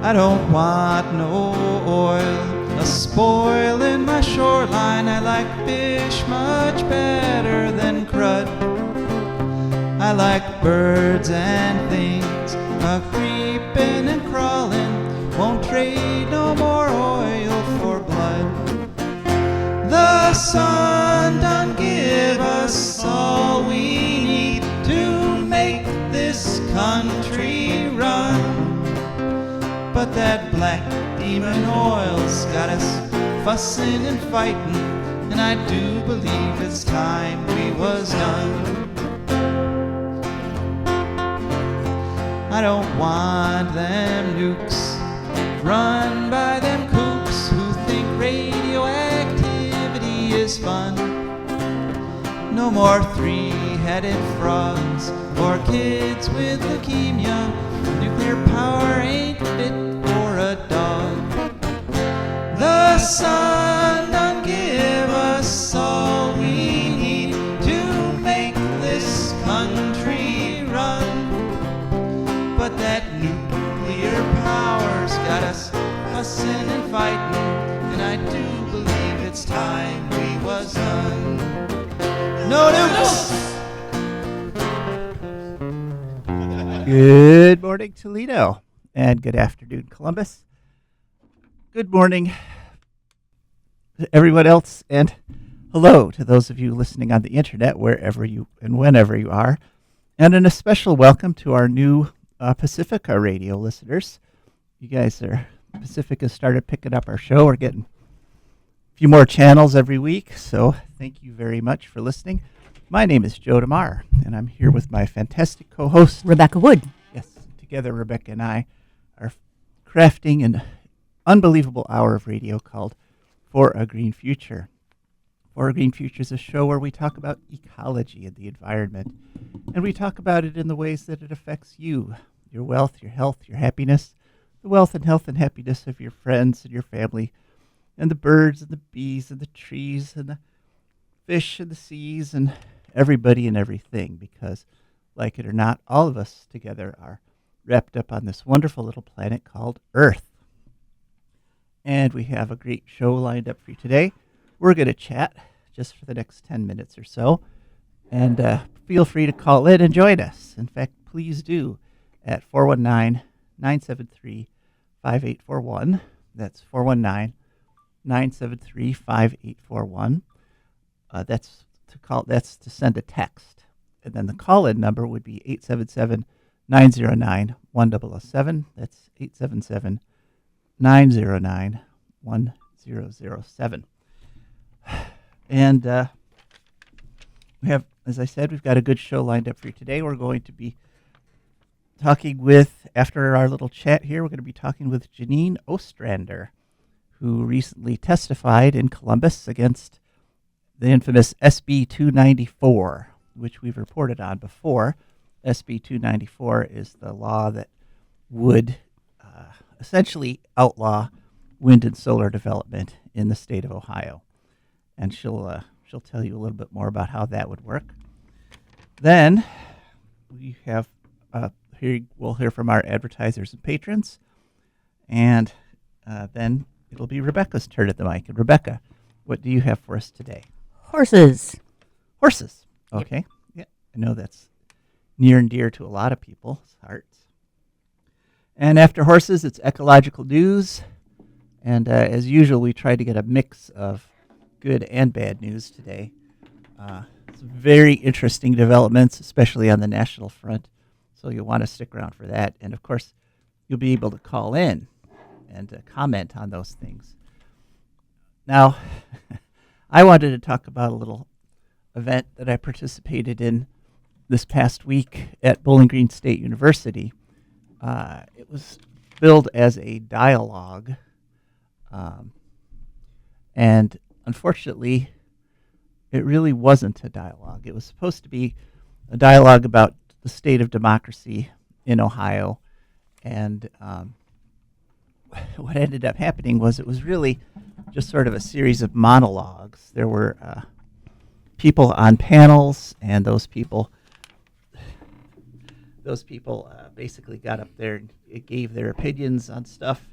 I don't want no oil, a spoil in my shoreline. I like fish much better than crud. I like birds and things a-creeping and crawling. Won't trade no more oil for blood. The sun done give us all we need to make this country run. But that black demon oil's got us fussing and fighting, and I do believe it's time we was done. I don't want them nukes run by them kooks who think radioactivity is fun. No more three-headed frogs or kids with leukemia. Nuclear power ain't fit for a dog. The sun done give us all we need to make this country run. But that nuclear power's got us fussing and fighting, and I do believe it's time we was done. No nukes! Good morning, Toledo, and good afternoon, Columbus. Good morning to everyone else, and hello to those of you listening on the internet, wherever you and whenever you are, and an especial welcome to our new Pacifica radio listeners. You guys Pacifica started picking up our show. We're getting a few more channels every week, so thank you very much for listening. My name is Joe DeMare, and I'm here with my fantastic co-host, Rebecca Wood. Yes, together Rebecca and I are crafting an unbelievable hour of radio called For a Green Future. For a Green Future is a show where we talk about ecology and the environment, and we talk about it in the ways that it affects you, your wealth, your health, your happiness, the wealth and health and happiness of your friends and your family, and the birds and the bees and the trees and the fish and the seas and everybody and everything, because, like it or not, all of us together are wrapped up on this wonderful little planet called Earth. And we have a great show lined up for you today. We're going to chat just for the next 10 minutes or so, and feel free to call in and join us. In fact, please do at 419-973-5841. That's 419-973-5841. That's to send a text. And then the call-in number would be 877-909-1007. That's 877-909-1007. And we have, as I said, we've got a good show lined up for you today. We're going to be talking with, after our little chat here, we're going to be talking with Janine Ostrander, who recently testified in Columbus against the infamous SB 294, which we've reported on before. SB 294 is the law that would essentially outlaw wind and solar development in the state of Ohio. And she'll tell you a little bit more about how that would work. Then we have we'll hear from our advertisers and patrons, and then it'll be Rebecca's turn at the mic. And Rebecca, what do you have for us today? Horses. Horses. Okay. Yeah, I know that's near and dear to a lot of people's hearts. And after horses, it's ecological news. And as usual, we try to get a mix of good and bad news today. Some very interesting developments, especially on the national front. So you'll want to stick around for that. And of course, you'll be able to call in and comment on those things. Now, I wanted to talk about a little event that I participated in this past week at Bowling Green State University. It was billed as a dialogue, and unfortunately, it really wasn't a dialogue. It was supposed to be a dialogue about the state of democracy in Ohio, and what ended up happening was it was really just sort of a series of monologues. There were people on panels, and those people those people basically got up there and it gave their opinions on stuff,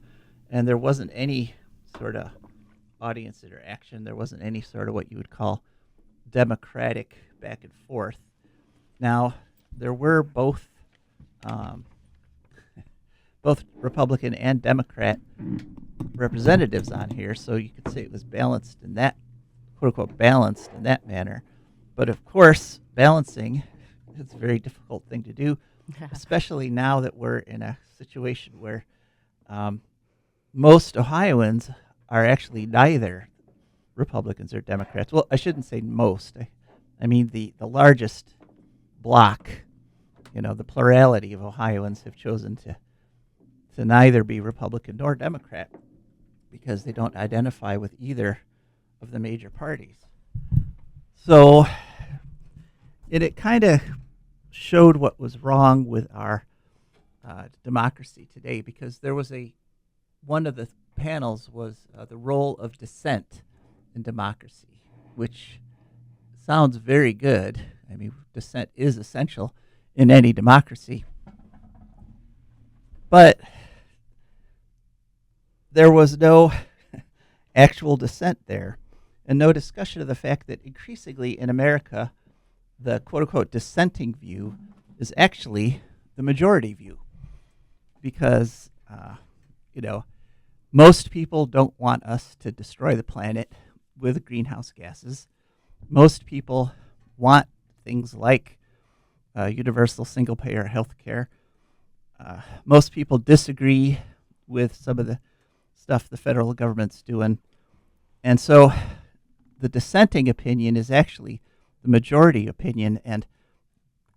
and there wasn't any sort of audience interaction. There wasn't any sort of what you would call democratic back and forth. Now, there were both Republican and Democrat representatives on here, so you could say it was balanced in that, quote unquote, balanced in that manner. But of course, balancing is a very difficult thing to do, especially now that we're in a situation where most Ohioans are actually neither Republicans or Democrats. Well, I shouldn't say most. I mean the largest block, the plurality of Ohioans have chosen to neither be Republican nor Democrat because they don't identify with either of the major parties. So it kind of showed what was wrong with our democracy today, because there was one of the panels was the role of dissent in democracy, which sounds very good. I mean, dissent is essential in any democracy. But there was no actual dissent there, and no discussion of the fact that increasingly in America, the quote-unquote dissenting view is actually the majority view, because, most people don't want us to destroy the planet with greenhouse gases. Most people want things like universal single-payer health care. Most people disagree with some of the stuff the federal government's doing. And so the dissenting opinion is actually the majority opinion, and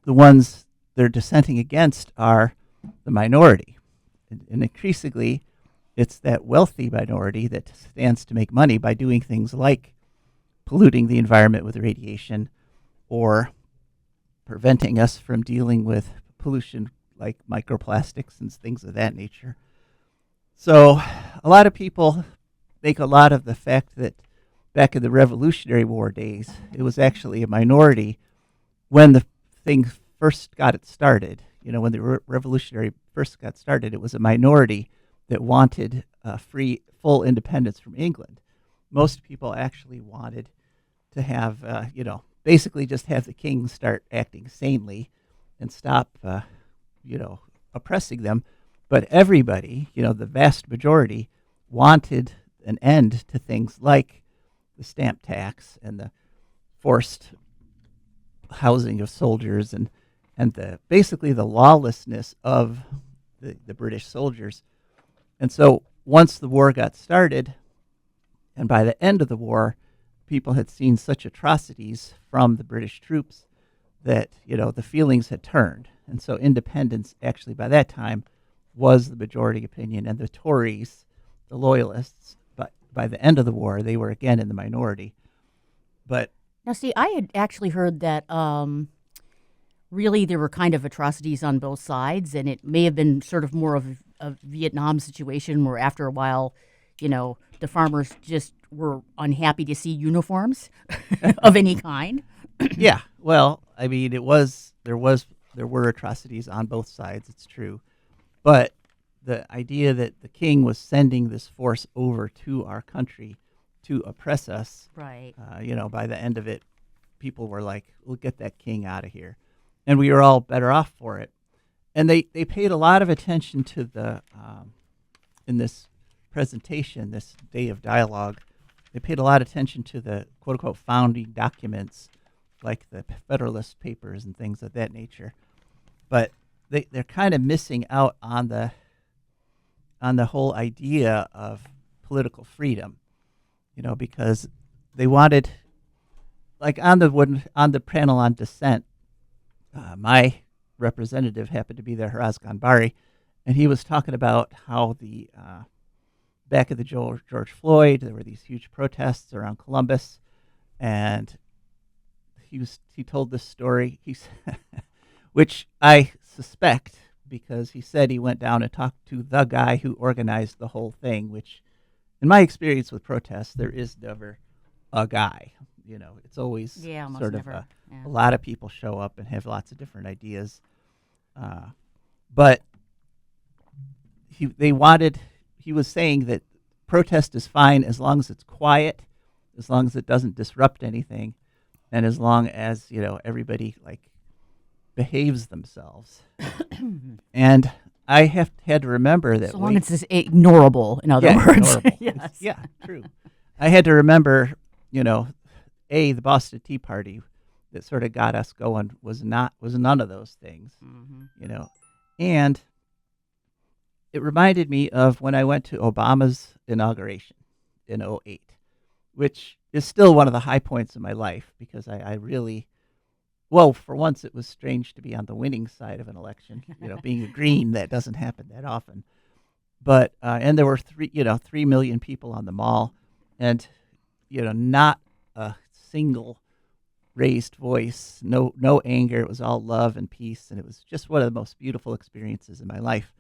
the ones they're dissenting against are the minority. And increasingly, it's that wealthy minority that stands to make money by doing things like polluting the environment with radiation or preventing us from dealing with pollution like microplastics and things of that nature. So a lot of people make a lot of the fact that back in the Revolutionary War days, it was actually a minority when the thing first got it started. When the Revolutionary first got started, it was a minority that wanted full independence from England. Most people actually wanted to have, basically just have the king start acting sanely and stop, oppressing them. But everybody, the vast majority, wanted an end to things like the stamp tax and the forced housing of soldiers and basically the lawlessness of the British soldiers. And so once the war got started, and by the end of the war, people had seen such atrocities from the British troops that, the feelings had turned. And so independence actually by that time was the majority opinion, and the Tories, the loyalists, but by the end of the war, they were again in the minority. But now, see, I had actually heard that really there were kind of atrocities on both sides, and it may have been sort of more of a Vietnam situation where after a while, the farmers just were unhappy to see uniforms of any kind. Yeah, well, I mean, there were atrocities on both sides. It's true, but the idea that the king was sending this force over to our country to oppress us, right? By the end of it, people were like, "We'll get that king out of here," and we were all better off for it. And they paid a lot of attention to the in this presentation, this day of dialogue. They paid a lot of attention to the quote unquote founding documents, like the Federalist Papers and things of that nature. But they're kind of missing out on the whole idea of political freedom, because they wanted, like on the panel on dissent, my representative happened to be there, Haraz Ganbari, and he was talking about how the back of the George Floyd, there were these huge protests around Columbus, and he told this story, which I suspect because he said he went down and talked to the guy who organized the whole thing, which in my experience with protests, there is never a guy. It's always almost sort of never. a lot of people show up and have lots of different ideas. But he was saying that protest is fine as long as it's quiet, as long as it doesn't disrupt anything, and as long as, everybody like behaves themselves. And I had to remember that So long as it's ignorable, in other words. ignorable. Yes. Yeah, true. I had to remember, the Boston Tea Party that sort of got us going was none of those things, and it reminded me of when I went to Obama's inauguration in '08, which is still one of the high points of my life because I really, well, for once it was strange to be on the winning side of an election, being a green, that doesn't happen that often. But, and there were 3 million people on the mall and, not a single raised voice, no anger. It was all love and peace. And it was just one of the most beautiful experiences in my life.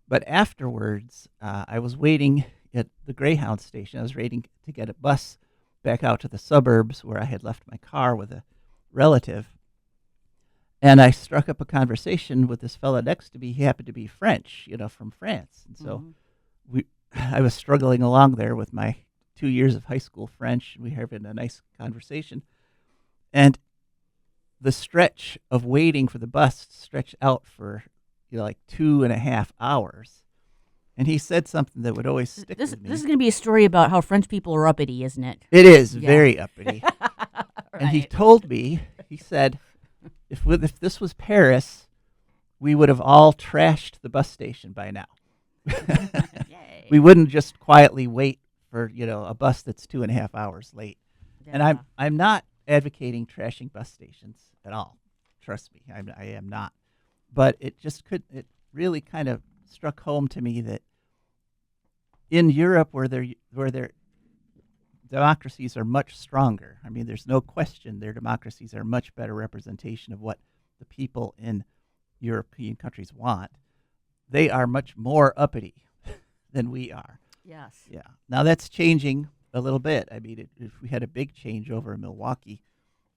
But afterwards, I was waiting at the Greyhound station. I was waiting to get a bus back out to the suburbs where I had left my car with a relative. And I struck up a conversation with this fella next to me. He happened to be French, from France. And so I was struggling along there with my 2 years of high school French. We were having a nice conversation. And the stretch of waiting for the bus stretched out for, like 2.5 hours. And he said something that would always stick with me. This is going to be a story about how French people are uppity, isn't it? It is very uppity. Right. And he told me, he said, if this was Paris, we would have all trashed the bus station by now. Yay. We wouldn't just quietly wait for, a bus that's 2.5 hours late. Yeah. And I'm not advocating trashing bus stations at all. Trust me, I am not. But it really kind of struck home to me that in Europe, where their democracies are much stronger. I mean, there's no question their democracies are a much better representation of what the people in European countries want. They are much more uppity than we are. Yes. Yeah. Now that's changing a little bit. I mean, if we had a big change over in Milwaukee,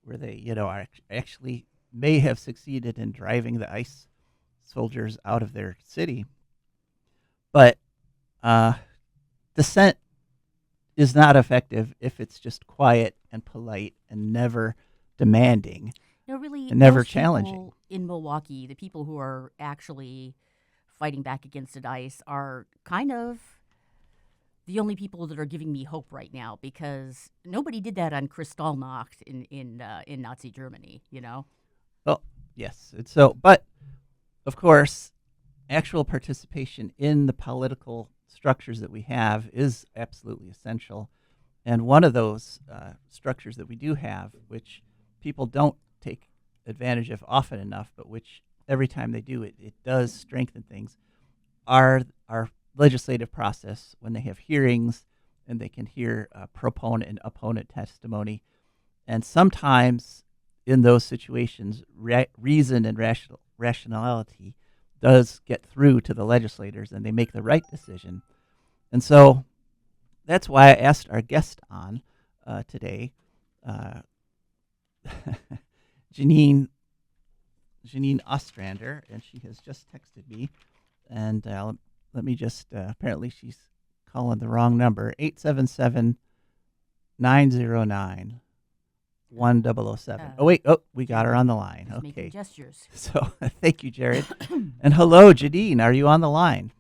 where they, are actually may have succeeded in driving the ICE soldiers out of their city, but dissent is not effective if it's just quiet and polite and never demanding. No, really, and never most challenging. people in Milwaukee, the people who are actually fighting back against the ICE are kind of the only people that are giving me hope right now, because nobody did that on Kristallnacht in Nazi Germany, Well, yes. And so, but of course, actual participation in the political structures that we have is absolutely essential. And one of those structures that we do have, which people don't take advantage of often enough, but which every time they do, it does strengthen things, are our legislative process, when they have hearings and they can hear proponent and opponent testimony. And sometimes in those situations, reason and rationality does get through to the legislators and they make the right decision. And so that's why I asked our guest on today, Janine Migden-Ostrander, and she has just texted me. And let me just, apparently she's calling the wrong number, 877-909-1007. Oh, wait, we got her on the line. Just Okay. making gestures. So thank you, Jared. And hello, Janine, are you on the line?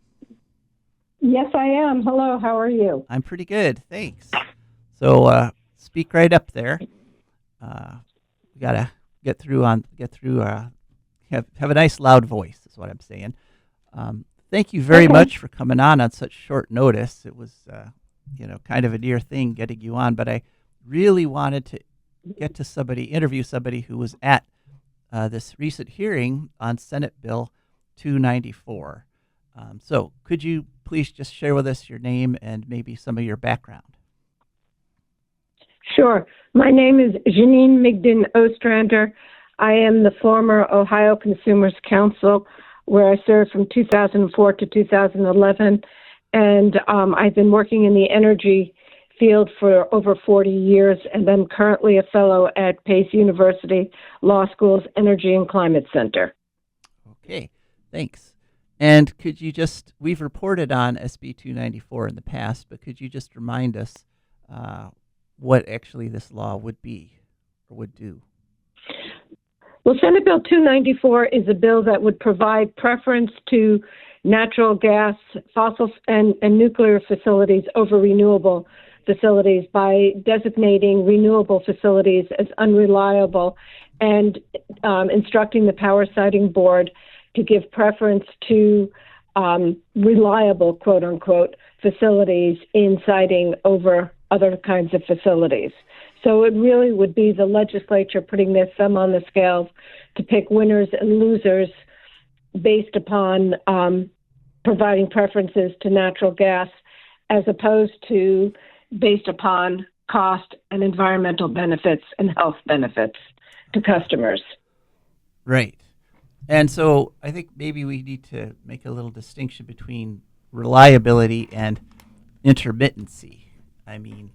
Yes, I am. Hello, how are you? I'm pretty good, thanks. So speak right up there. We gotta get through. Have a nice loud voice, is what I'm saying. Thank you very much for coming on such short notice. It was, kind of a near thing getting you on, but I really wanted to interview somebody who was at this recent hearing on Senate Bill 294. So could you please just share with us your name and maybe some of your background? Sure. My name is Janine Migden-Ostrander. I am the former Ohio Consumers Council, where I served from 2004 to 2011. And I've been working in the energy field for over 40 years, and I'm currently a fellow at Pace University Law School's Energy and Climate Center. Okay, thanks. And could you we've reported on SB 294 in the past, but could you just remind us what actually this law would be or would do? Well, Senate Bill 294 is a bill that would provide preference to natural gas, fossil, and nuclear facilities over renewable facilities by designating renewable facilities as unreliable and instructing the Power Siting Board to give preference to reliable, quote unquote, facilities in siting over other kinds of facilities. So it really would be the legislature putting their thumb on the scales to pick winners and losers based upon providing preferences to natural gas as opposed to based upon cost and environmental benefits and health benefits to customers. Right. And so I think maybe we need to make a little distinction between reliability and intermittency. I mean,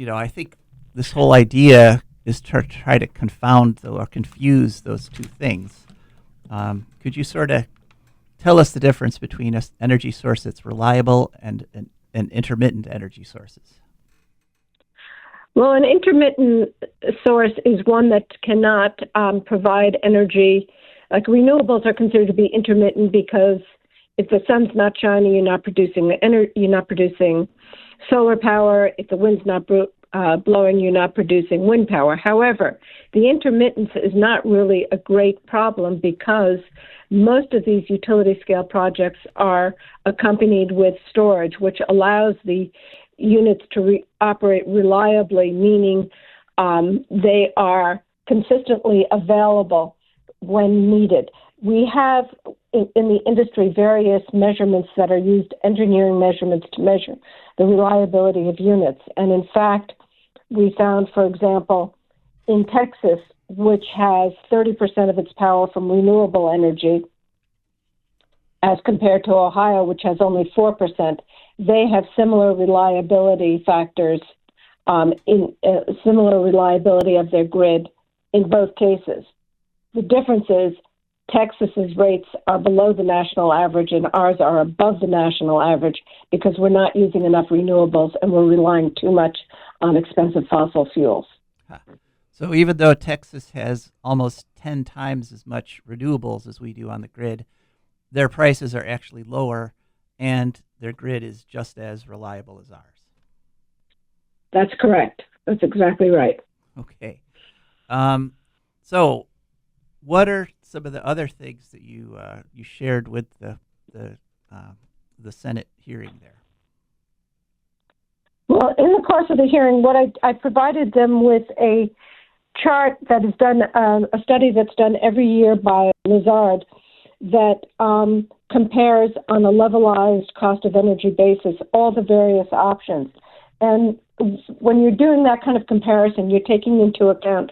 I think this whole idea is to try to confound or confuse those two things. Could you sort of tell us the difference between an energy source that's reliable and intermittent energy sources? Well, an intermittent source is one that cannot provide energy. Like renewables are considered to be intermittent because if the sun's not shining, you're not producing you're not producing solar power. If the wind's not blowing, you're not producing wind power. However, the intermittence is not really a great problem because most of these utility scale projects are accompanied with storage, which allows the units to operate reliably, meaning they are consistently available when needed. We have in the industry various measurements that are used, engineering measurements to measure the reliability of units. And in fact, we found, for example, in Texas, which has 30% of its power from renewable energy, as compared to Ohio, which has only 4%, they have similar reliability factors, similar reliability of their grid in both cases. The difference is Texas's rates are below the national average and ours are above the national average because we're not using enough renewables and we're relying too much on expensive fossil fuels. So even though Texas has almost 10 times as much renewables as we do on the grid, their prices are actually lower and their grid is just as reliable as ours. That's correct. That's exactly right. Okay. So what are some of the other things that you shared with the Senate hearing there? Well, in the course of the hearing, what I provided them with a chart that is done, a study that's done every year by Lazard that compares on a levelized cost of energy basis all the various options. And when you're doing that kind of comparison, you're taking into account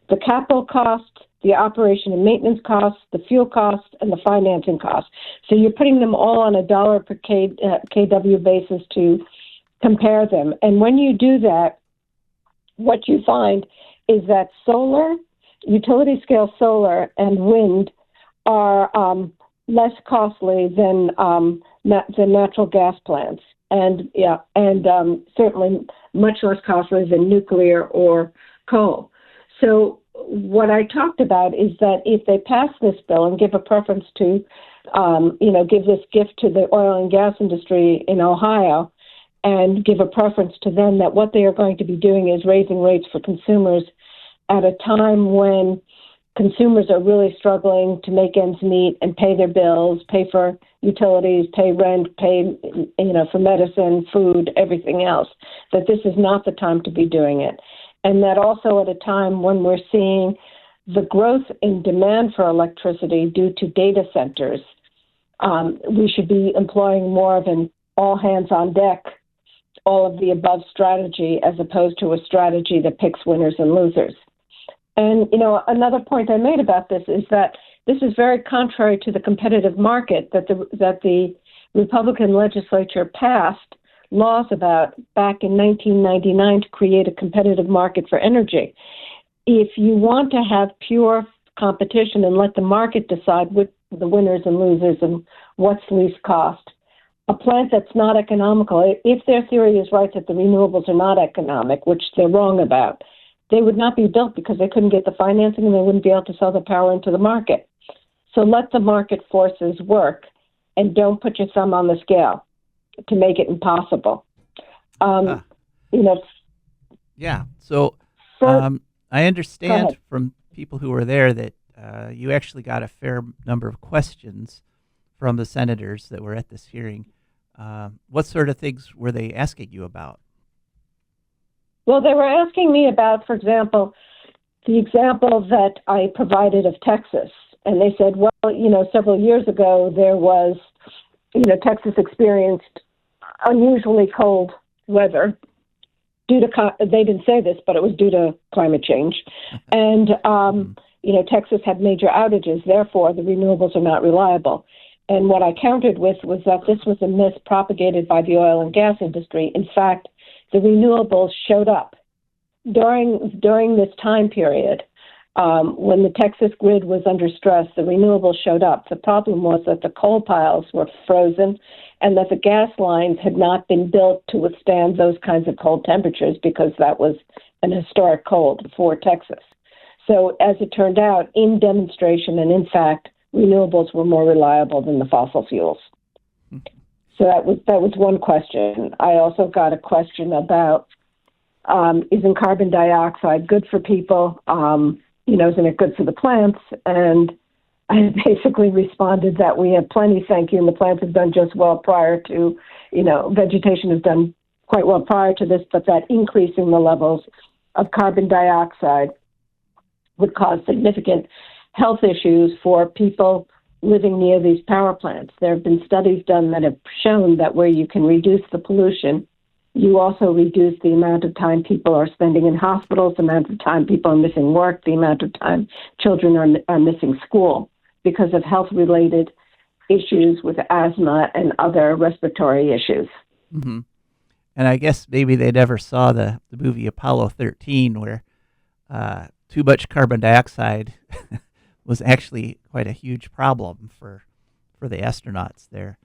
the capital costs, the operation and maintenance costs, the fuel costs, and the financing costs. So you're putting them all on a dollar per kW basis to compare them. And when you do that, what you find is that solar, utility scale solar and wind are less costly than natural gas plants, and certainly much less costly than nuclear or coal. So what I talked about is that if they pass this bill and give a preference to, give this gift to the oil and gas industry in Ohio and give a preference to them, that what they are going to be doing is raising rates for consumers at a time when consumers are really struggling to make ends meet and pay their bills, pay for utilities, pay rent, pay, for medicine, food, everything else, that this is not the time to be doing it. And that also at a time when we're seeing the growth in demand for electricity due to data centers, we should be employing more of an all hands on deck, all of the above strategy as opposed to a strategy that picks winners and losers. And, another point I made about this is that this is very contrary to the competitive market that the Republican legislature passed laws about back in 1999 to create a competitive market for energy. If you want to have pure competition and let the market decide the winners and losers and what's least cost. A plant that's not economical, if their theory is right that the renewables are not economic, which they're wrong about, they would not be built because they couldn't get the financing and they wouldn't be able to sell the power into the market. So let the market forces work and don't put your thumb on the scale to make it impossible. Yeah. So I understand from people who were there that you actually got a fair number of questions from the senators that were at this hearing. What sort of things were they asking you about? Well, they were asking me about, for example, the example that I provided of Texas. And they said, well, several years ago, there was, Texas experienced unusually cold weather due to, they didn't say this, but it was due to climate change. And, Texas had major outages, therefore the renewables are not reliable. And what I countered with was that this was a myth propagated by the oil and gas industry. In fact, the renewables showed up during this time period. When the Texas grid was under stress, the renewables showed up. The problem was that the coal piles were frozen and that the gas lines had not been built to withstand those kinds of cold temperatures because that was an historic cold for Texas. So as it turned out, in demonstration and in fact, renewables were more reliable than the fossil fuels. So that was one question. I also got a question about, isn't carbon dioxide good for people? Isn't it good for the plants? And I basically responded that we have plenty, thank you, and the plants have done just well prior to, vegetation has done quite well prior to this, but that increasing the levels of carbon dioxide would cause significant health issues for people living near these power plants. There have been studies done that have shown that where you can reduce the pollution, you also reduce the amount of time people are spending in hospitals, the amount of time people are missing work, the amount of time children are missing school because of health-related issues with asthma and other respiratory issues. Mm-hmm. And I guess maybe they never saw the movie Apollo 13 where too much carbon dioxide was actually quite a huge problem for the astronauts there.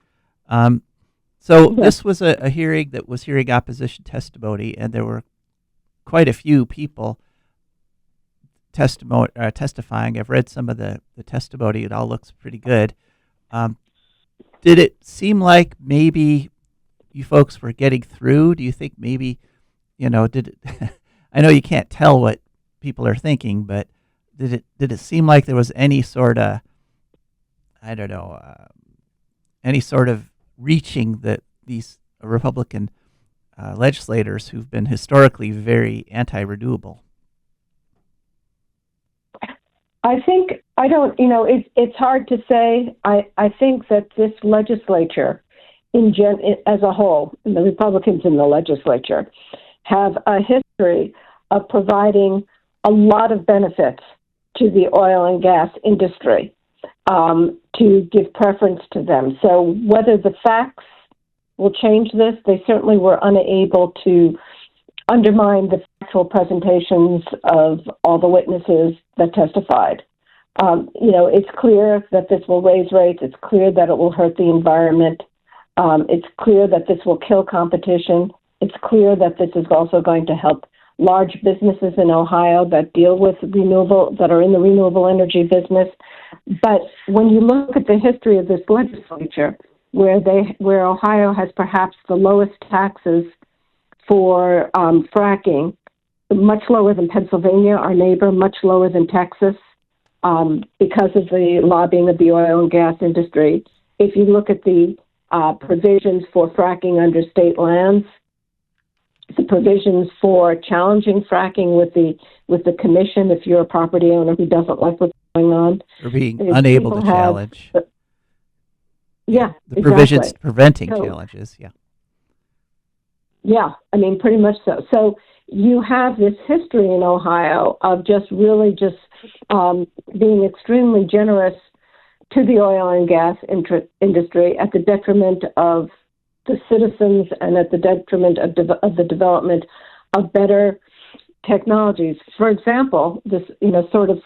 This was a hearing that was hearing opposition testimony, and there were quite a few people testifying. I've read some of the testimony. It all looks pretty good. Did it seem like maybe you folks were getting through? Do you think maybe, did it I know you can't tell what people are thinking, but did it seem like there was any sort of, any sort of reaching these Republican legislators who've been historically very anti-renewable? It's hard to say. I think that this legislature, as a whole, and the Republicans in the legislature, have a history of providing a lot of benefits to the oil and gas industry to give preference to them. So whether the facts will change this, they certainly were unable to undermine the factual presentations of all the witnesses that testified. It's clear that this will raise rates. It's clear that it will hurt the environment. It's clear that this will kill competition. It's clear that this is also going to help large businesses in Ohio that deal with that are in the renewable energy business. But when you look at the history of this legislature, where Ohio has perhaps the lowest taxes for fracking, much lower than Pennsylvania, our neighbor, much lower than Texas, because of the lobbying of the oil and gas industry. If you look at the provisions for fracking under state lands, the provisions for challenging fracking with the commission if you're a property owner who doesn't like what's going on. Or being unable to challenge. The provisions preventing challenges, Yeah, pretty much so. So you have this history in Ohio of just being extremely generous to the oil and gas industry at the detriment of the citizens and at the detriment of the development of better technologies. For example, this sort of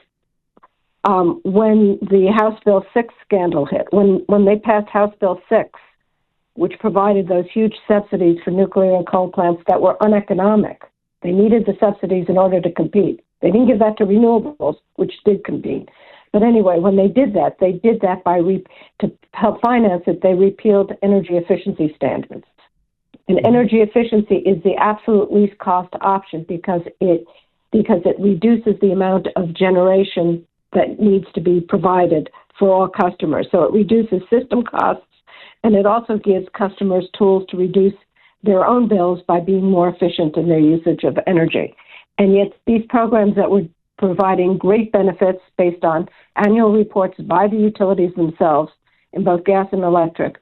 when the House Bill 6 scandal hit, when they passed House Bill 6, which provided those huge subsidies for nuclear and coal plants that were uneconomic. They needed the subsidies in order to compete. They didn't give that to renewables, which did compete. But anyway, when they did that by to help finance it, they repealed energy efficiency standards. And energy efficiency is the absolute least cost option because it reduces the amount of generation that needs to be provided for all customers. So it reduces system costs, and it also gives customers tools to reduce their own bills by being more efficient in their usage of energy. And yet these programs that were providing great benefits based on annual reports by the utilities themselves in both gas and electric,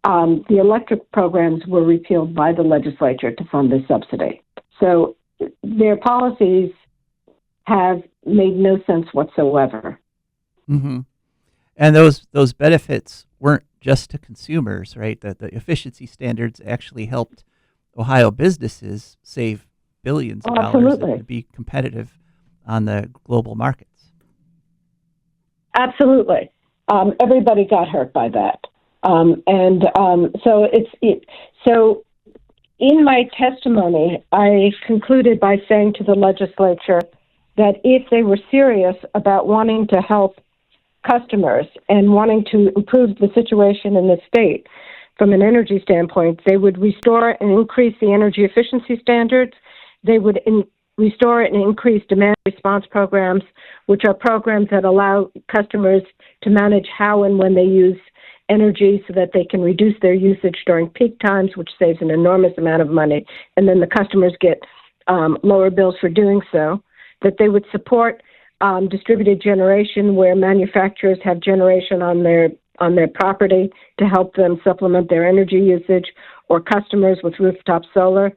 the electric programs were repealed by the legislature to fund this subsidy. So their policies have made no sense whatsoever. Mm-hmm. And those benefits weren't just to consumers, right? The efficiency standards actually helped Ohio businesses save billions of dollars and be competitive on the global markets. Absolutely. Everybody got hurt by that. So in my testimony, I concluded by saying to the legislature that if they were serious about wanting to help customers and wanting to improve the situation in the state from an energy standpoint, they would restore and increase the energy efficiency standards. They would restore and increase demand response programs, which are programs that allow customers to manage how and when they use energy so that they can reduce their usage during peak times, which saves an enormous amount of money, and then the customers get lower bills for doing so. That they would support distributed generation, where manufacturers have generation on their property to help them supplement their energy usage, or customers with rooftop solar.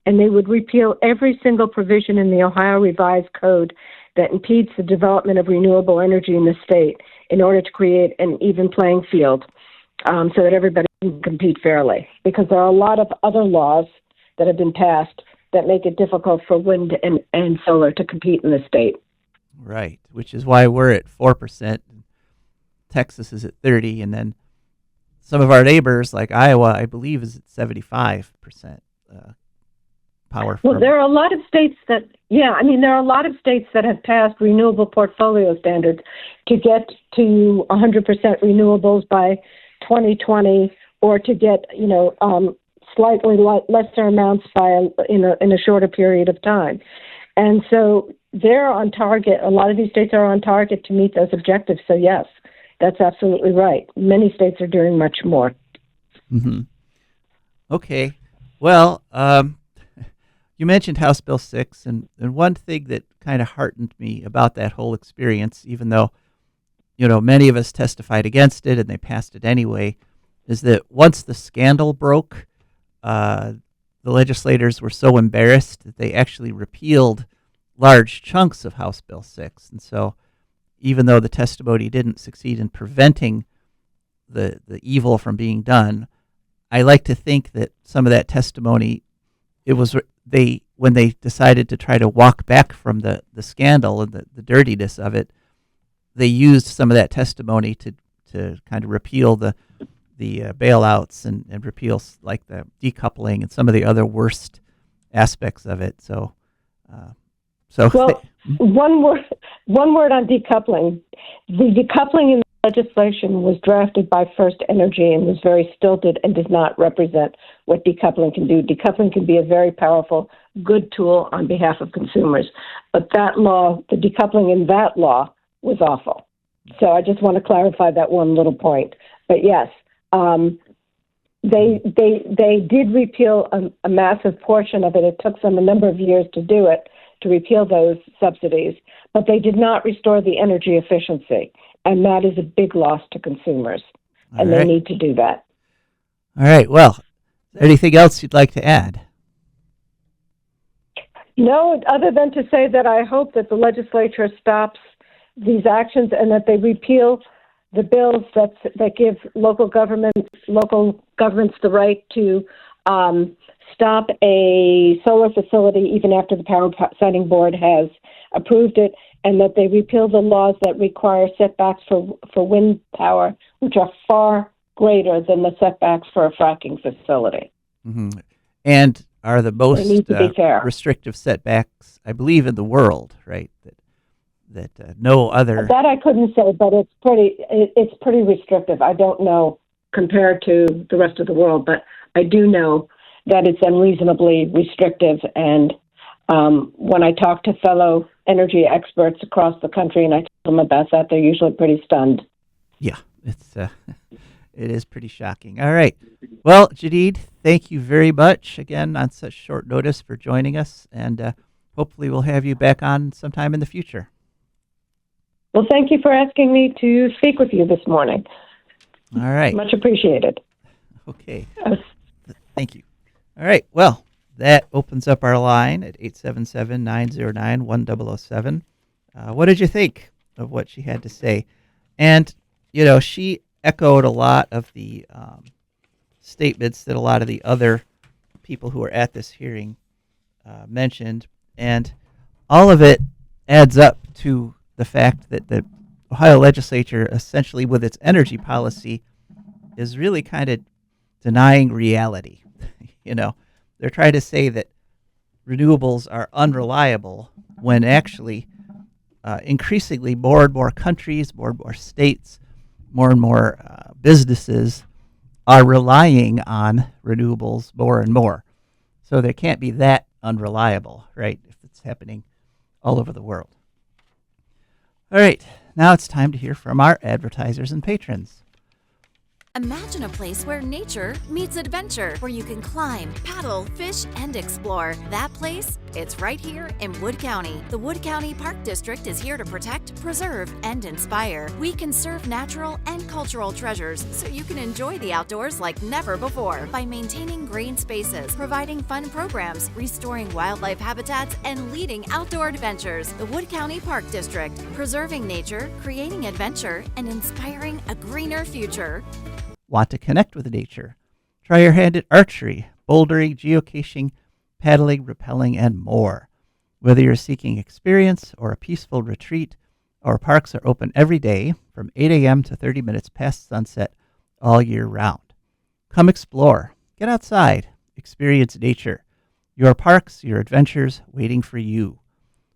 And they would repeal every single provision in the Ohio Revised Code that impedes the development of renewable energy in the state in order to create an even playing field so that everybody can compete fairly. Because there are a lot of other laws that have been passed that make it difficult for wind and solar to compete in the state. Right, which is why we're at 4%. Texas is at 30%, and then some of our neighbors, like Iowa, I believe, is at 75% power. Well, there are a lot of states that, there are a lot of states that have passed renewable portfolio standards to get to 100% renewables by 2020, or to get, slightly lesser amounts in a shorter period of time. And so they're on target. A lot of these states are on target to meet those objectives. So yes, that's absolutely right. Many states are doing much more. Mm-hmm. Okay. Well, you mentioned House Bill 6, and one thing that kind of heartened me about that whole experience, even though, many of us testified against it and they passed it anyway, is that once the scandal broke, the legislators were so embarrassed that they actually repealed large chunks of House Bill 6. And so even though the testimony didn't succeed in preventing the evil from being done, I like to think that some of that testimony, it was when they decided to try to walk back from the scandal and the dirtiness of it, they used some of that testimony to kind of repeal the bailouts and repeal like the decoupling and some of the other worst aspects of it. One word on decoupling. The decoupling in the legislation was drafted by First Energy and was very stilted and does not represent what decoupling can do. Decoupling can be a very powerful, good tool on behalf of consumers. But that law, the decoupling in that law, was awful. So I just want to clarify that one little point. But yes, they did repeal a massive portion of it. It took them a number of years to do it, to repeal those subsidies, but they did not restore the energy efficiency, and that is a big loss to consumers, and they need to do that. All right. Well, anything else you'd like to add? No, other than to say that I hope that the legislature stops these actions and that they repeal the bills that give local governments the right to stop a solar facility even after the Power Siting Board has approved it, and that they repeal the laws that require setbacks for wind power, which are far greater than the setbacks for a fracking facility. Hmm. And are the They most need to be fair. restrictive setbacks, I believe, in the world, right? That no other. That I couldn't say, but it's pretty restrictive. I don't know compared to the rest of the world, but I do know that it's unreasonably restrictive. And when I talk to fellow energy experts across the country and I tell them about that, they're usually pretty stunned. Yeah, it's it is pretty shocking. All right. Well, Janine, thank you very much again on such short notice for joining us, and hopefully we'll have you back on sometime in the future. Well, thank you for asking me to speak with you this morning. All right. Much appreciated. Okay. Thank you. All right. Well, that opens up our line at 877-909-1007. What did you think of what she had to say? And, she echoed a lot of the statements that a lot of the other people who were at this hearing mentioned. And all of it adds up to the fact that the Ohio legislature, essentially with its energy policy, is really kind of denying reality. They're trying to say that renewables are unreliable when actually increasingly more and more countries, more and more states, more and more businesses are relying on renewables more and more. So they can't be that unreliable, right, if it's happening all over the world. All right, now it's time to hear from our advertisers and patrons. Imagine a place where nature meets adventure, where you can climb, paddle, fish, and explore. That place? It's right here in Wood County. The Wood County Park District is here to protect, preserve, and inspire. We conserve natural and cultural treasures so you can enjoy the outdoors like never before by maintaining green spaces, providing fun programs, restoring wildlife habitats, and leading outdoor adventures. The Wood County Park District, preserving nature, creating adventure, and inspiring a greener future. Want to connect with nature? Try your hand at archery, bouldering, geocaching, paddling, rappelling, and more. Whether you're seeking experience or a peaceful retreat, our parks are open every day from 8 a.m. to 30 minutes past sunset all year round. Come explore, get outside, experience nature. Your parks, your adventures waiting for you.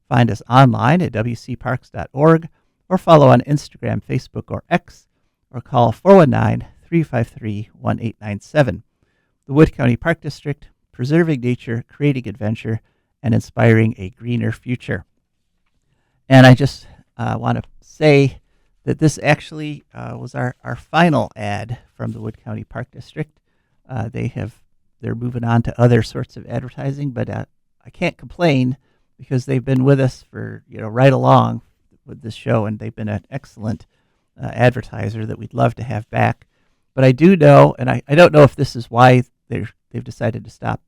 Find us online at wcparks.org or follow on Instagram, Facebook, or X, or call 419-353-1897. The Wood County Park District, preserving nature, creating adventure, and inspiring a greener future. And I just want to say that this actually was our final ad from the Wood County Park District. They're moving on to other sorts of advertising, but I can't complain because they've been with us for right along with this show, and they've been an excellent advertiser that we'd love to have back. But I do know, and I don't know if this is why they've decided to stop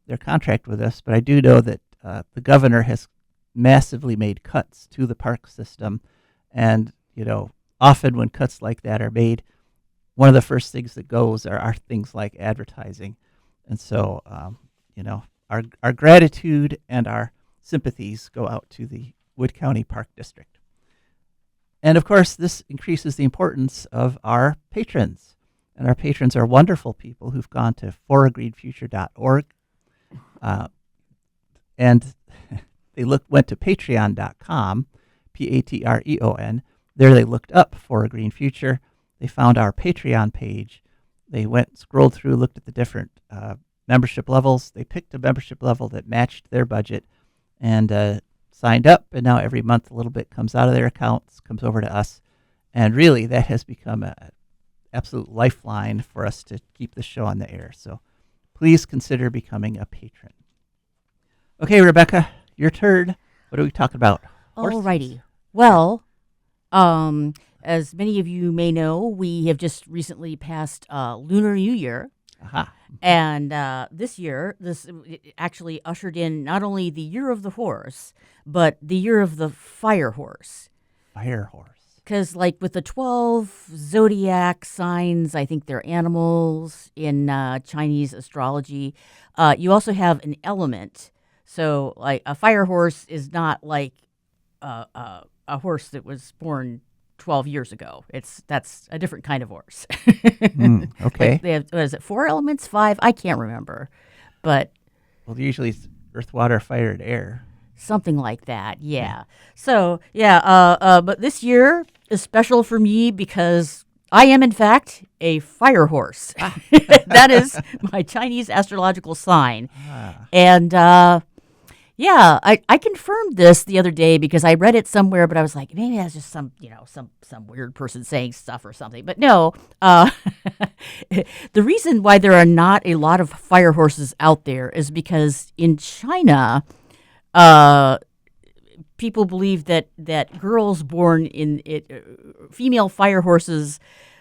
their contract with us, but I do know that the governor has massively made cuts to the park system. And, often when cuts like that are made, one of the first things that goes are things like advertising. And so, our gratitude and our sympathies go out to the Wood County Park District. And of course, this increases the importance of our patrons. And our patrons are wonderful people who've gone to foragreedfuture.org. And they went to patreon.com, Patreon. There they looked up For a Green Future. They found our Patreon page. They scrolled through, looked at the different membership levels. They picked a membership level that matched their budget and signed up. And now every month a little bit comes out of their accounts, comes over to us. And really that has become an absolute lifeline for us to keep the show on the air. So please consider becoming a patron. Okay, Rebecca, your turn. What are we talking about? Horses? Alrighty. Well, as many of you may know, we have just recently passed Lunar New Year. Aha. And this year, it actually ushered in not only the year of the horse, but the year of the fire horse. Fire horse. Because, with the 12 zodiac signs, I think they're animals in Chinese astrology, you also have an element. So, a fire horse is not a horse that was born 12 years ago. That's a different kind of horse. Okay. Like they have, what is it, 4 elements, 5? I can't remember, but Well, usually it's earth, water, fire, and air. something like that. Yeah. So but this year is special for me because I am in fact a fire horse. That is my Chinese astrological sign, and I confirmed this the other day because I read it somewhere, but I was like, maybe that's just some weird person saying stuff or something. But no, the reason why there are not a lot of fire horses out there is because in China, people believe that girls born in female fire horses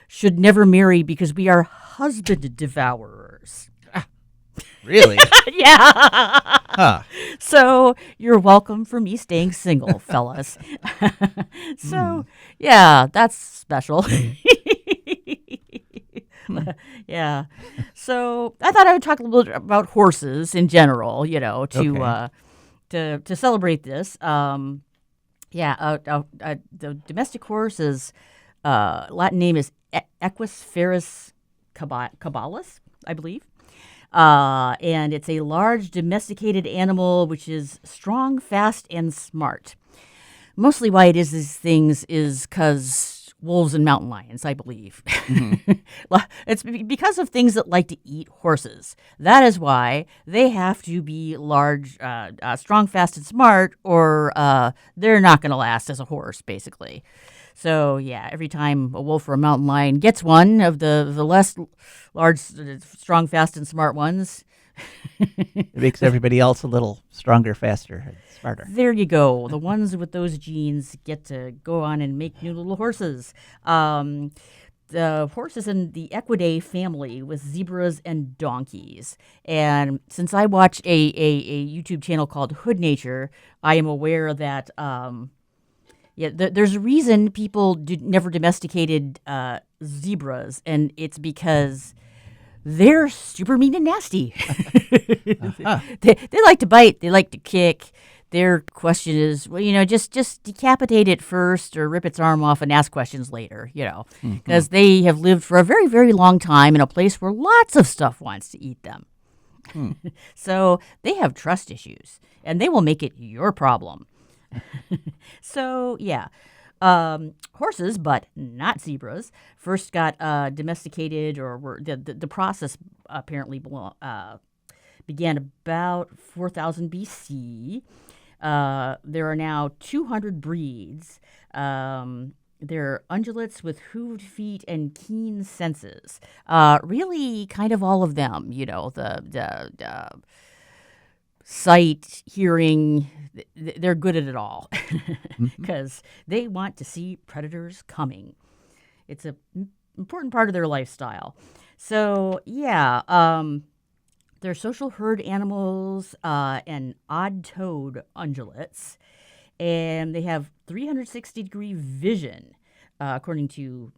should never marry because we are husband devourers. Really? Yeah. Huh. So you're welcome for me staying single, fellas. So yeah, that's special. Yeah. So I thought I would talk a little bit about horses in general, to celebrate this. The domestic horse is Latin name is Equus ferus cabalis, I believe. And it's a large domesticated animal which is strong, fast, and smart. Mostly why it is these things is because wolves and mountain lions, I believe. It's because of things that like to eat horses. That is why they have to be large, strong, fast, and smart, or they're not going to last as a horse, basically. So, yeah, every time a wolf or a mountain lion gets one of the less large, strong, fast, and smart ones, It makes everybody else a little stronger, faster, and smarter. there you go. The ones with those genes get to go on and make new little horses. The horses in the Equidae family with zebras and donkeys. And since I watch a YouTube channel called Hood Nature, I am aware that there's a reason people never domesticated zebras, and it's because they're super mean and nasty. They like to bite. They like to kick. Their question is, just decapitate it first or rip its arm off and ask questions later, because they have lived for a very, very long time in a place where lots of stuff wants to eat them. So they have trust issues, and they will make it your problem. So, yeah. Horses, but not zebras, first got domesticated, or were the process apparently began about 4000 BC. There are now 200 breeds. They're ungulates with hooved feet and keen senses. Really, kind of all of them. The sight, hearing, they're good at it all because they want to see predators coming. It's an important part of their lifestyle. So, they're social herd animals and odd-toed ungulates, and they have 360-degree vision, according to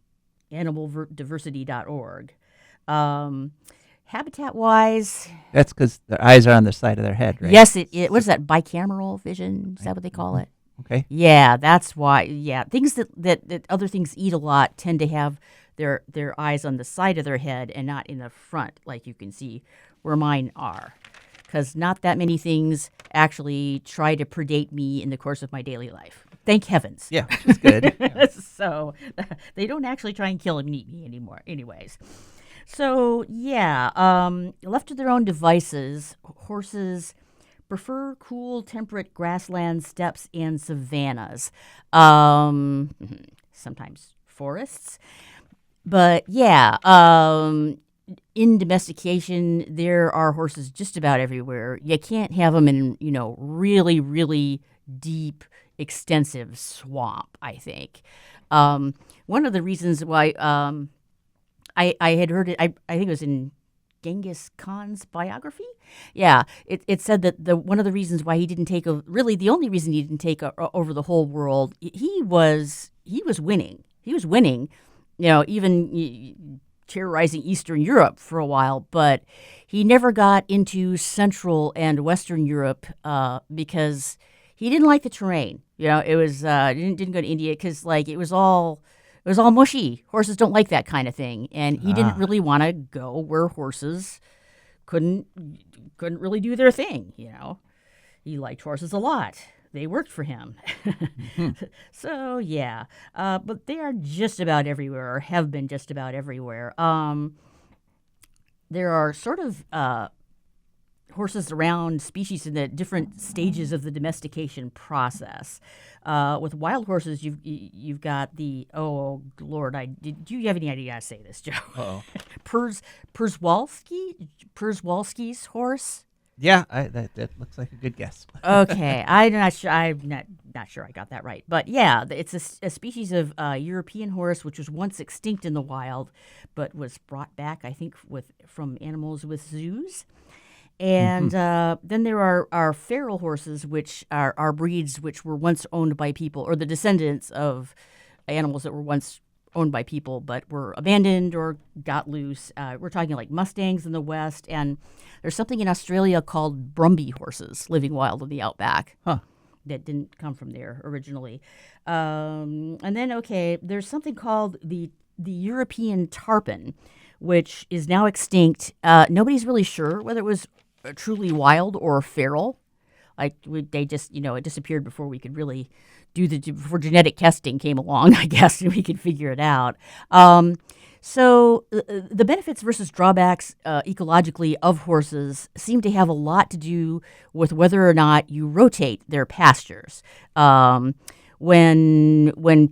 animaldiversity.org. Habitat-wise, That's because their eyes are on the side of their head, right? yes, what is that, bicameral vision? Is that what they call it? Okay. Yeah, that's why. Yeah, things that other things eat a lot tend to have their eyes on the side of their head and not in the front, like you can see where mine are. Because not that many things actually try to predate me in the course of my daily life. Thank heavens. Yeah, which is good. So they don't actually try and kill and eat me anymore, anyways. So, left to their own devices, horses prefer cool, temperate grasslands, steppes, and savannas. Sometimes forests. But, in domestication, there are horses just about everywhere. You can't have them in, really, really deep, extensive swamp, I think. One of the reasons why I had heard it, I think it was in Genghis Khan's biography. Yeah, it said that one of the reasons why he didn't take really the only reason he didn't take over the whole world, he was winning. He was winning, even terrorizing Eastern Europe for a while, but he never got into Central and Western Europe because he didn't like the terrain. You know, it was didn't go to India because like it was all mushy. Horses don't like that kind of thing, and he didn't really want to go where horses couldn't really do their thing. You know, he liked horses a lot. They worked for him. So yeah, but they are just about everywhere, or have been just about everywhere. There are sort of horses around species in the different stages of the domestication process. With wild horses, you've got the Lord, do you have any idea how to say this, Joe? Uh-oh. Przewalski's horse. Yeah, that looks like a good guess. Okay, I'm not sure. I'm not sure I got that right, but yeah, it's a species of European horse which was once extinct in the wild, but was brought back, I think, from animals with zoos. And then there are feral horses, which are breeds which were once owned by people, or the descendants of animals that were once owned by people but were abandoned or got loose. We're talking like Mustangs in the West, and there's something in Australia called Brumby horses living wild in the outback. That didn't come from there originally. And then, there's something called the European tarpon, which is now extinct. Nobody's really sure whether it was truly wild or feral. Like they just, it disappeared before we could really before genetic testing came along, I guess, and we could figure it out. So the benefits versus drawbacks ecologically of horses seem to have a lot to do with whether or not you rotate their pastures. When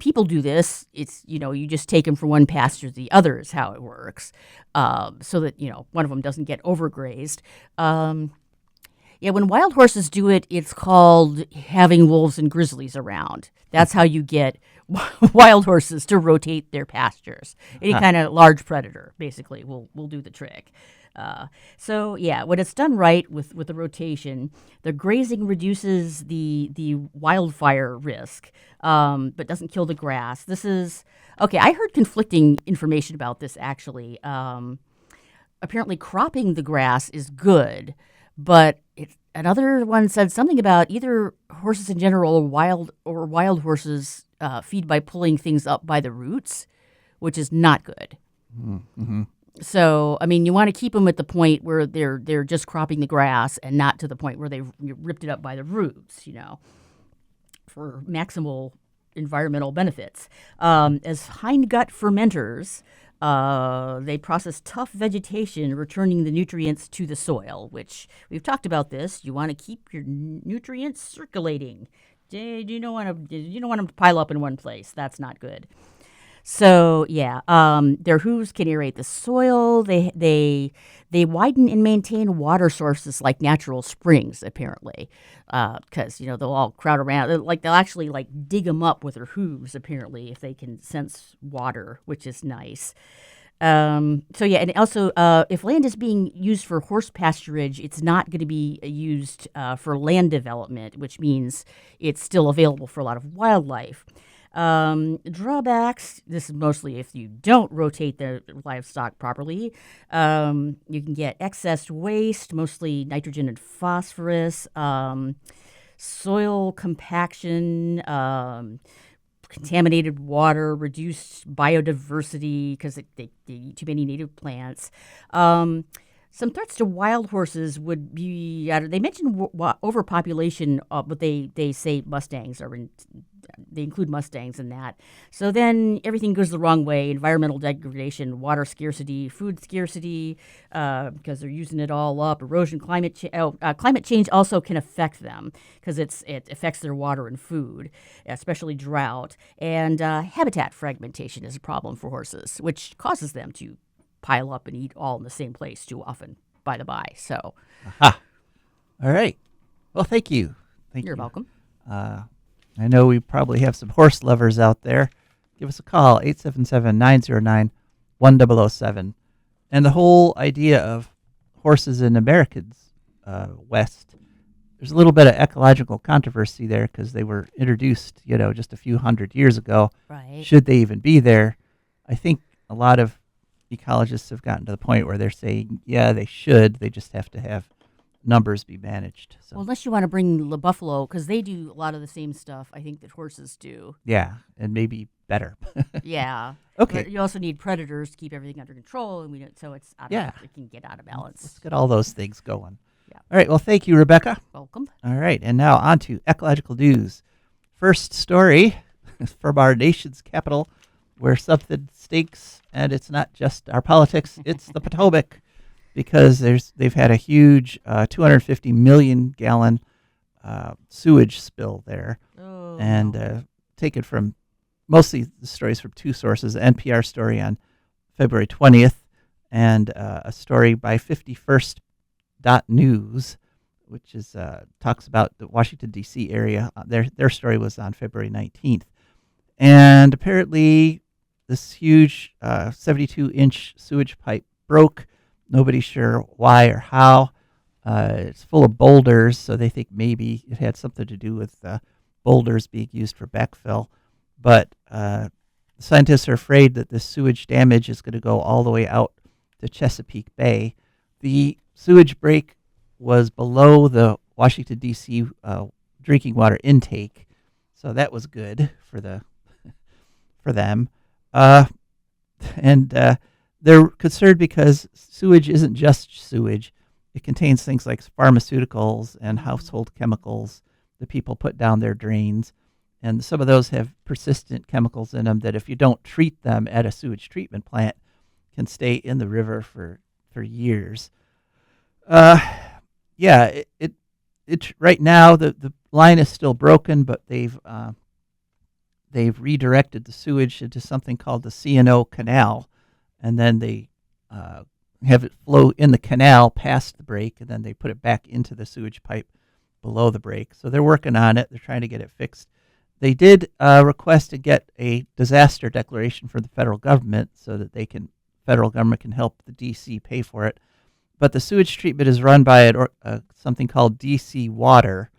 people do this, it's, you just take them from one pasture to the other is how it works, so that, one of them doesn't get overgrazed. When wild horses do it, it's called having wolves and grizzlies around. That's how you get wild horses to rotate their pastures. Any kind of large predator, basically, will do the trick. When it's done right with the rotation, the grazing reduces the wildfire risk, but doesn't kill the grass. This is I heard conflicting information about this actually. Apparently, cropping the grass is good, but another one said something about either horses in general or wild horses feed by pulling things up by the roots, which is not good. Mm-hmm. So, you want to keep them at the point where they're just cropping the grass and not to the point where they've ripped it up by the roots, for maximal environmental benefits. As hindgut fermenters, they process tough vegetation, returning the nutrients to the soil, which we've talked about this. You want to keep your nutrients circulating. You don't want them to pile up in one place. That's not good. So their hooves can aerate the soil. They widen and maintain water sources like natural springs, apparently, because they'll all crowd around. They'll actually dig them up with their hooves, apparently, if they can sense water, which is nice. And also, if land is being used for horse pasturage, it's not going to be used for land development, which means it's still available for a lot of wildlife. Drawbacks, this is mostly if you don't rotate the livestock properly. You can get excess waste, mostly nitrogen and phosphorus, soil compaction, contaminated water, reduced biodiversity because they eat too many native plants. Some threats to wild horses would be, they mentioned overpopulation, but they say Mustangs they include Mustangs in that. So then everything goes the wrong way: environmental degradation, water scarcity, food scarcity, because they're using it all up. Erosion, climate change also can affect them because it affects their water and food, especially drought. And habitat fragmentation is a problem for horses, which causes them to pile up and eat all in the same place too often, by the by. So, All right. Well, thank you. You're welcome. I know we probably have some horse lovers out there. Give us a call, 877-909-1007. And the whole idea of horses in America's West, there's a little bit of ecological controversy there because they were introduced, just a few hundred years ago. Right. Should they even be there? I think a lot of ecologists have gotten to the point where they're saying, yeah, they should. They just have to have numbers be managed. So Well, unless you want to bring the buffalo, because they do a lot of the same stuff I think that horses do. yeah, and maybe better. Yeah. Okay. But you also need predators to keep everything under control, and we don't, so it's out Yeah. of, it can get out of balance. Let's get all those things going. Yeah. All right. Well, thank you, Rebecca. Welcome. All right. And now on to ecological news. First story from our nation's capital, where something stinks, and it's not just our politics, it's the Potomac, because they've had a huge 250 million gallon sewage spill there, Oh, and no. taken from mostly the stories from two sources: an NPR story on February 20th, and a story by 51st.news, which is talks about the Washington D.C. area. Their story was on February 19th, and apparently this huge 72-inch sewage pipe broke. Nobody's sure why or how. It's full of boulders, so they think maybe it had something to do with boulders being used for backfill. But scientists are afraid that this sewage damage is going to go all the way out to Chesapeake Bay. The sewage break was below the Washington, D.C. Drinking water intake, so that was good for them. And they're concerned because sewage isn't just sewage. It contains things like pharmaceuticals and household chemicals that people put down their drains. And some of those have persistent chemicals in them that if you don't treat them at a sewage treatment plant can stay in the river for years. Yeah, it right now the line is still broken, but they've redirected the sewage into something called the C&O Canal, and then they have it flow in the canal past the break, and then they put it back into the sewage pipe below the break. So they're working on it. They're trying to get it fixed. They did request to get a disaster declaration from the federal government so that federal government can help the D.C. pay for it. But the sewage treatment is run by something called D.C. Water,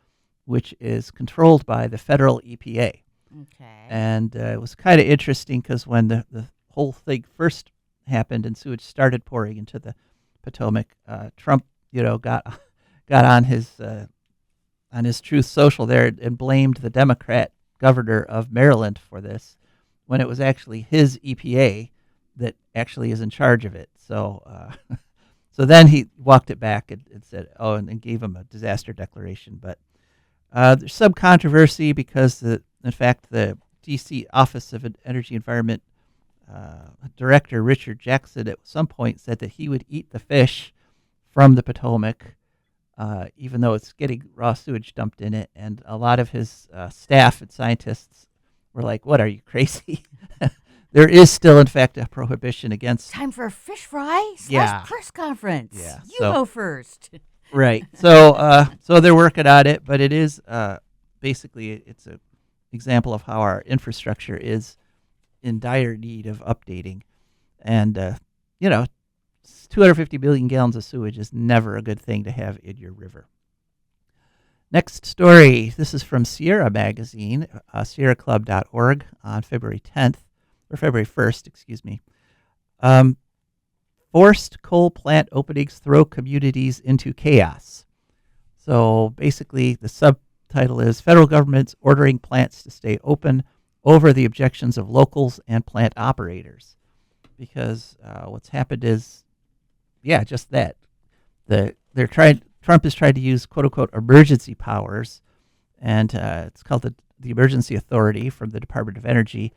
which is controlled by the federal EPA. Okay. And it was kind of interesting because when the whole thing first happened and sewage started pouring into the Potomac, Trump, got on his Truth Social there and blamed the Democrat governor of Maryland for this, when it was actually his EPA that actually is in charge of it. So, so then he walked it back and said, and gave him a disaster declaration. But there's some controversy because in fact, the D.C. Office of Energy Environment Director Richard Jackson at some point said that he would eat the fish from the Potomac, even though it's getting raw sewage dumped in it. And a lot of his staff and scientists were like, "What, are you crazy?" There is still, in fact, a prohibition against. Time for a fish fry Yeah. press conference. Yeah, You so- go first. Right. So so they're working on it, but it is basically it's an example of how our infrastructure is in dire need of updating. And 250 billion gallons of sewage is never a good thing to have in your river. Next story. This is from Sierra Magazine, sierraclub.org on February 1st, excuse me. Forced coal plant openings throw communities into chaos. So basically, the subtitle is Federal Government's Ordering Plants to Stay Open Over the Objections of Locals and Plant Operators. Because what's happened is, just that. Trump is trying to use quote-unquote emergency powers, and it's called the Emergency Authority from the Department of Energy.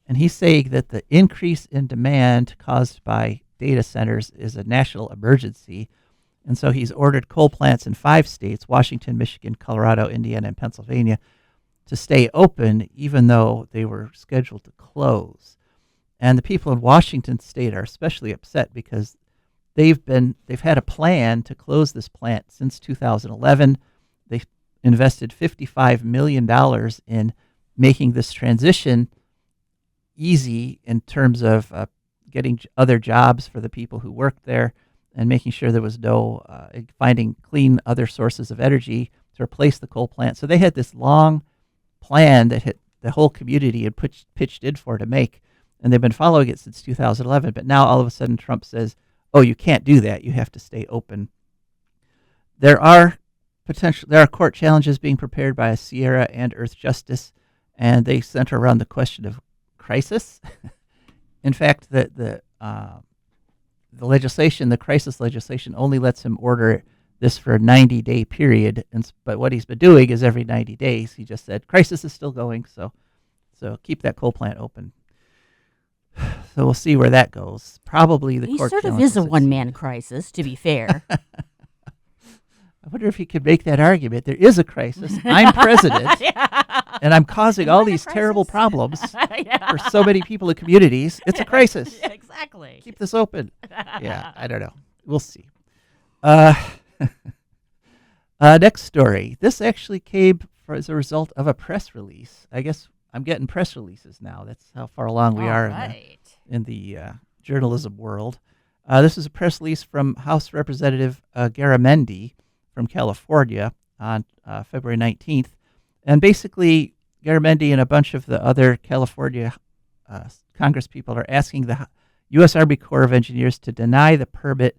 And he's saying that the increase in demand caused by data centers is a national emergency. And so he's ordered coal plants in 5 states, Washington, Michigan, Colorado, Indiana, and Pennsylvania, to stay open even though they were scheduled to close. And the people in Washington state are especially upset because they've had a plan to close this plant since 2011. They invested $55 million in making this transition easy in terms of getting other jobs for the people who worked there and making sure there was finding clean other sources of energy to replace the coal plant. So they had this long plan that the whole community had pitched in for to make, and they've been following it since 2011. But now all of a sudden Trump says, "Oh, you can't do that. You have to stay open." there are court challenges being prepared by Sierra and Earth Justice, and they center around the question of crisis. In fact, the legislation, the crisis legislation, only lets him order this for a 90-day period. But what he's been doing is every 90 days, he just said, crisis is still going, so keep that coal plant open. So we'll see where that goes. Probably the He court sort of challenge is a will one-man crisis, to be fair. I wonder if he could make that argument. There is a crisis. I'm president, and I'm causing all these terrible problems for so many people in communities. It's a crisis. Yeah, exactly. Keep this open. Yeah, I don't know. We'll see. Next story. This actually came as a result of a press release. I guess I'm getting press releases now. That's how far along we are in the journalism world. This is a press release from House Representative Garamendi from California on February 19th. And basically, Garamendi and a bunch of the other California Congress people are asking the U.S. Army Corps of Engineers to deny the permit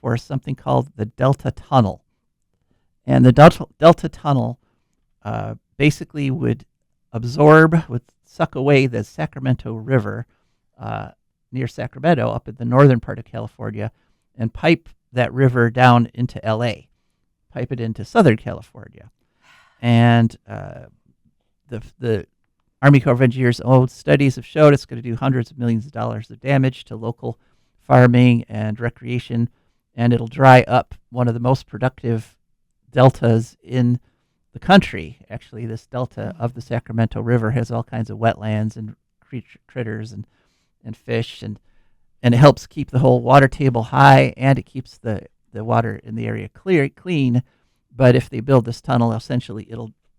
for something called the Delta Tunnel. And the Delta Tunnel basically would suck away the Sacramento River near Sacramento up in the northern part of California and pipe that river down into L.A., pipe it into Southern California. And the Army Corps of Engineers' own studies have showed it's going to do hundreds of millions of dollars of damage to local farming and recreation, and it'll dry up one of the most productive deltas in the country. Actually, this delta of the Sacramento River has all kinds of wetlands and critters and fish, and it helps keep the whole water table high, and it keeps the water in the area clean. But if they build this tunnel, essentially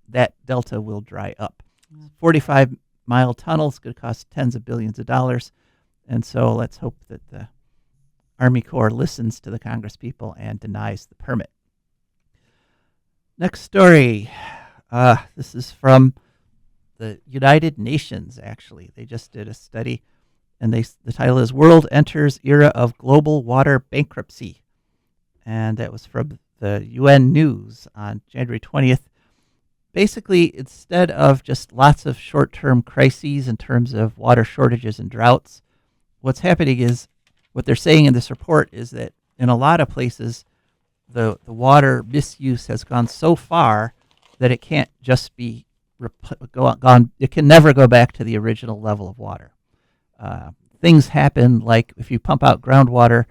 that delta will dry up. 45-mile tunnel is going to cost tens of billions of dollars, and so let's hope that the Army Corps listens to the Congress people and denies the permit. Next story. This is from the United Nations, actually. They just did a study, and the title is World Enters Era of Global Water Bankruptcy. And that was from the UN News on January 20th. Basically, instead of just lots of short-term crises in terms of water shortages and droughts, what's happening is, what they're saying in this report is that in a lot of places, the water misuse has gone so far that it can't just be gone. It can never go back to the original level of water. Things happen like if you pump out groundwater,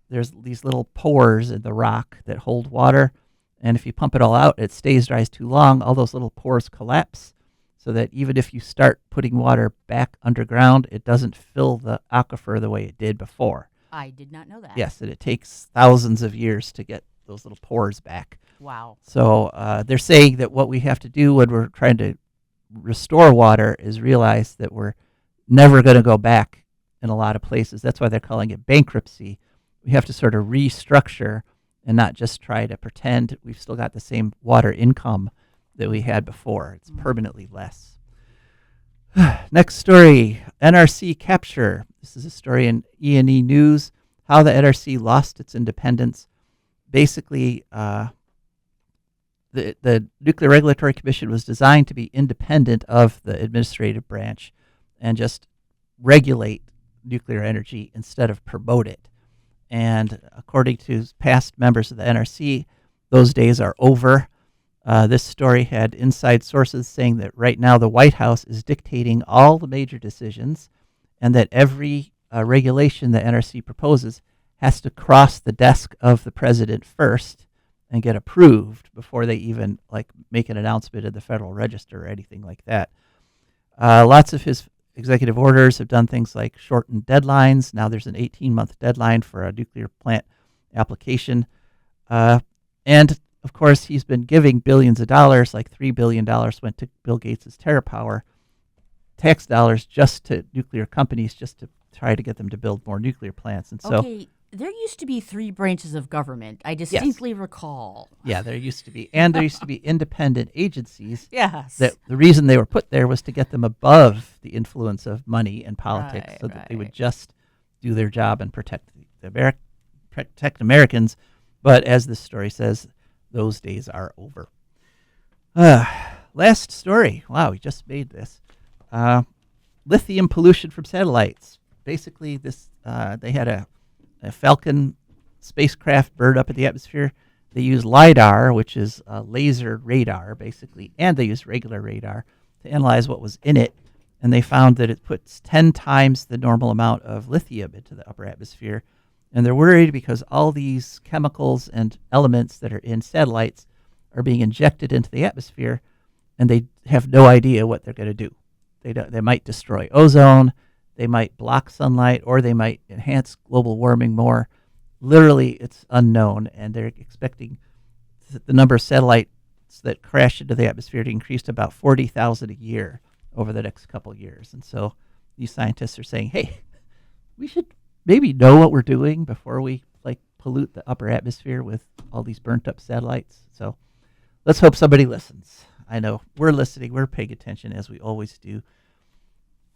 there's these little pores in the rock that hold water, and if you pump it all out, it stays dry too long. All those little pores collapse, so that even if you start putting water back underground, it doesn't fill the aquifer the way it did before. I did not know that. Yes, and it takes thousands of years to get those little pores back. Wow. So they're saying that what we have to do when we're trying to restore water is realize that we're never going to go back in a lot of places. That's why they're calling it bankruptcy. We have to sort of restructure and not just try to pretend we've still got the same water income that we had before. It's permanently less. Next story, NRC capture. This is a story in E&E News, how the NRC lost its independence. Basically, the Nuclear Regulatory Commission was designed to be independent of the administrative branch and just regulate nuclear energy instead of promote it. And according to past members of the NRC, those days are over. This story had inside sources saying that right now the White House is dictating all the major decisions, and that every regulation the NRC proposes has to cross the desk of the president first and get approved before they even make an announcement in the Federal Register or anything like that. Lots of his executive orders have done things like shorten deadlines. Now there's an 18-month deadline for a nuclear plant application. And, of course, he's been giving billions of dollars, like $3 billion went to Bill Gates' TerraPower, tax dollars just to nuclear companies just to try to get them to build more nuclear plants. And so, okay, there used to be 3 branches of government. I distinctly recall. Yeah, there used to be. And there used to be independent agencies. Yes. That the reason they were put there was to get them above the influence of money and politics, so that they would just do their job and protect Americans. But as this story says, those days are over. Last story. Wow, we just made this. Lithium pollution from satellites. Basically, they had a Falcon spacecraft burn up in the atmosphere. They used LIDAR, which is a laser radar, basically, and they used regular radar to analyze what was in it. And they found that it puts 10 times the normal amount of lithium into the upper atmosphere. And they're worried because all these chemicals and elements that are in satellites are being injected into the atmosphere, and they have no idea what they're going to do. They might destroy ozone, they might block sunlight, or they might enhance global warming more. Literally, it's unknown, and they're expecting the number of satellites that crash into the atmosphere to increase to about 40,000 a year over the next couple of years. And so these scientists are saying, hey, we should maybe know what we're doing before we pollute the upper atmosphere with all these burnt up satellites. So let's hope somebody listens. I know we're listening. We're paying attention, as we always do.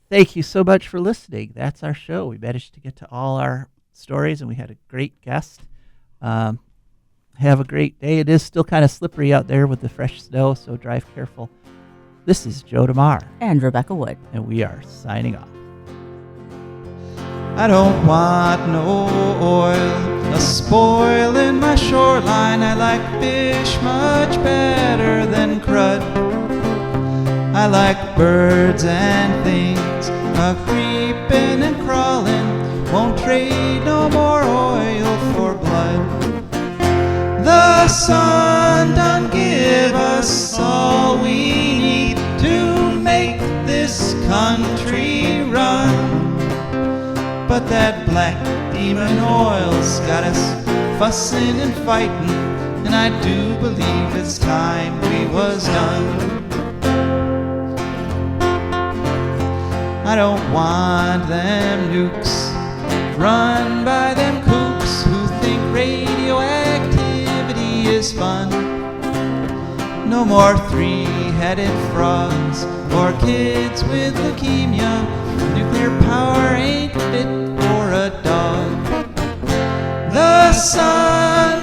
Thank you so much for listening. That's our show. We managed to get to all our stories, and we had a great guest. Have a great day. It is still kind of slippery out there with the fresh snow, so drive careful. This is Joe DeMare. And Rebecca Wood. And we are signing off. I don't want no oil, a spoil in my shoreline. I like fish much better than crud. I like birds and things a creeping and crawling. Won't trade no more oil for blood. The sun done give us all we need to make this country run. But that black demon oil's got us fussing and fighting, and I do believe it's time we was done. I don't want them nukes run by them kooks who think radioactivity is fun. No more three-headed frogs or kids with leukemia. Nuclear power ain't fit for a dog. The sun